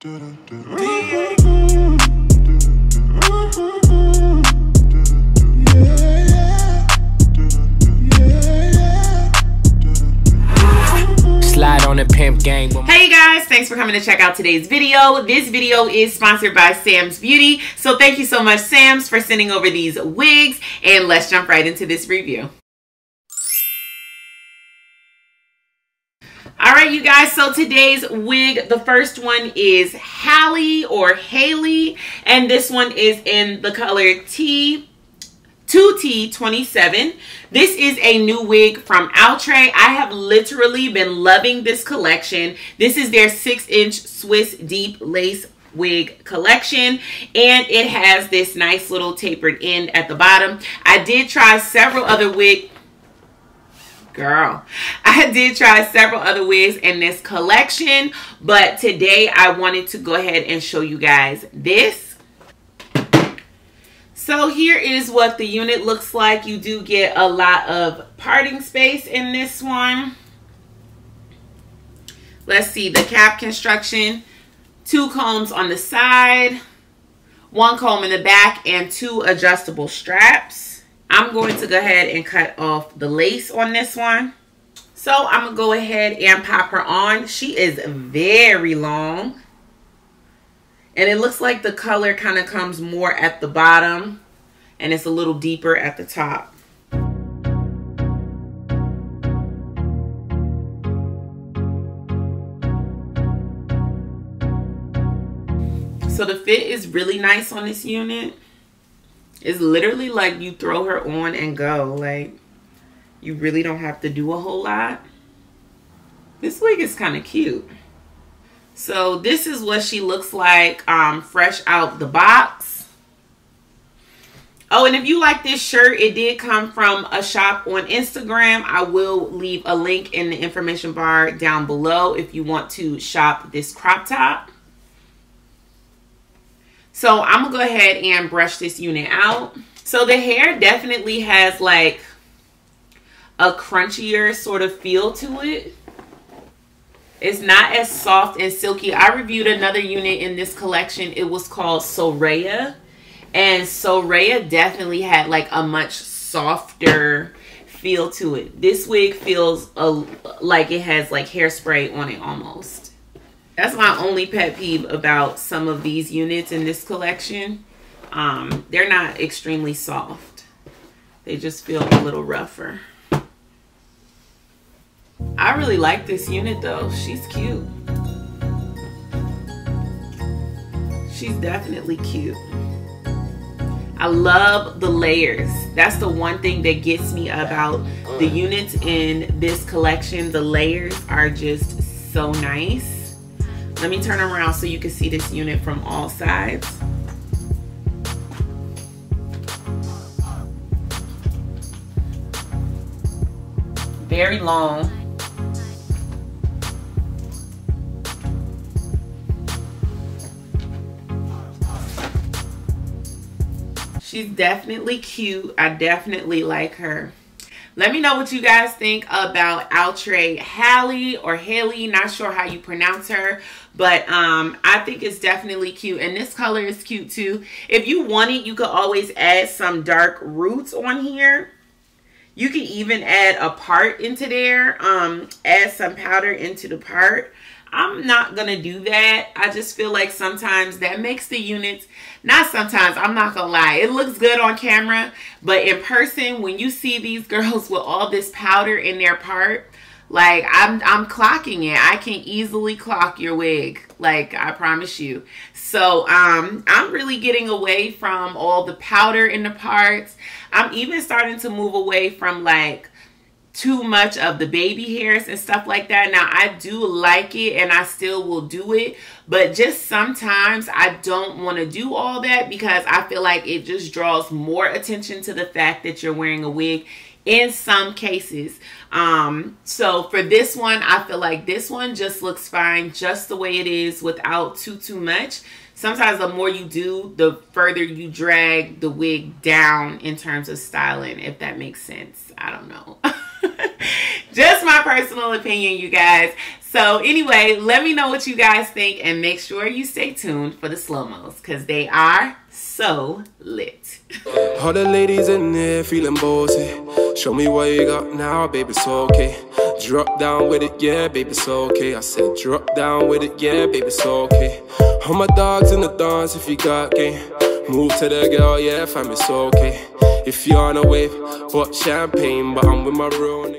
Slide on the pimp gang. Hey guys, thanks for coming to check out today's video. This video is sponsored by Sam's Beauty. So thank you so much, Sam's, for sending over these wigs. And let's jump right into this review. Alright you guys, so today's wig, the first one is Halle or Haley, and this one is in the color T2T27. This is a new wig from Outre. I have literally been loving this collection. This is their 6-inch Swiss deep lace wig collection, and it has this nice little tapered end at the bottom. I did try several other wigs. I did try several other wigs in this collection, but today I wanted to go ahead and show you guys this. So here is what the unit looks like. You do get a lot of parting space in this one. Let's see the cap construction. 2 combs on the side, 1 comb in the back, and 2 adjustable straps. I'm going to go ahead and cut off the lace on this one. So I'm going to go ahead and pop her on. She is very long. And it looks like the color kind of comes more at the bottom. And it's a little deeper at the top. So the fit is really nice on this unit. It's literally like you throw her on and go. Like, you really don't have to do a whole lot. This wig is kind of cute. So this is what she looks like fresh out the box. Oh, and if you like this shirt, it did come from a shop on Instagram. I will leave a link in the information bar down below if you want to shop this crop top. So I'm going to go ahead and brush this unit out. So the hair definitely has like a crunchier sort of feel to it. It's not as soft and silky. I reviewed another unit in this collection. It was called Soraya. And Soraya definitely had like a much softer feel to it. This wig feels like it has like hairspray on it almost. That's my only pet peeve about some of these units in this collection. They're not extremely soft. They just feel a little rougher. I really like this unit though. She's cute. She's definitely cute. I love the layers. That's the one thing that gets me about the units in this collection. The layers are just so nice. Let me turn around so you can see this unit from all sides. Very long. She's definitely cute. I definitely like her. Let me know what you guys think about Outre Halle or Haley. Not sure how you pronounce her, but I think it's definitely cute. And this color is cute too. If you want it, you could always add some dark roots on here. You can even add a part into there. Add some powder into the part. I'm not going to do that. I just feel like sometimes that makes the units, not sometimes, I'm not going to lie. It looks good on camera, but in person, when you see these girls with all this powder in their part, like I'm clocking it. I can easily clock your wig. Like, I promise you. So, I'm really getting away from all the powder in the parts. I'm even starting to move away from like too much of the baby hairs and stuff like that. Now I do like it and I still will do it, but just sometimes I don't want to do all that because I feel like it just draws more attention to the fact that you're wearing a wig in some cases. So for this one, I feel like this one just looks fine just the way it is without too much. Sometimes the more you do, the further you drag the wig down in terms of styling, if that makes sense. I don't know. Just my personal opinion, you guys. So anyway, let me know what you guys think and make sure you stay tuned for the slow-mos because they are so lit. All the ladies in there feeling bossy. Show me what you got now, baby, it's okay. Drop down with it, yeah, baby, it's okay. I said drop down with it, yeah, baby, it's okay. All my dogs in the dance if you got game. Move to the girl, yeah, fam, it's okay. If you're on a wave, but champagne, but I'm with my real nigga.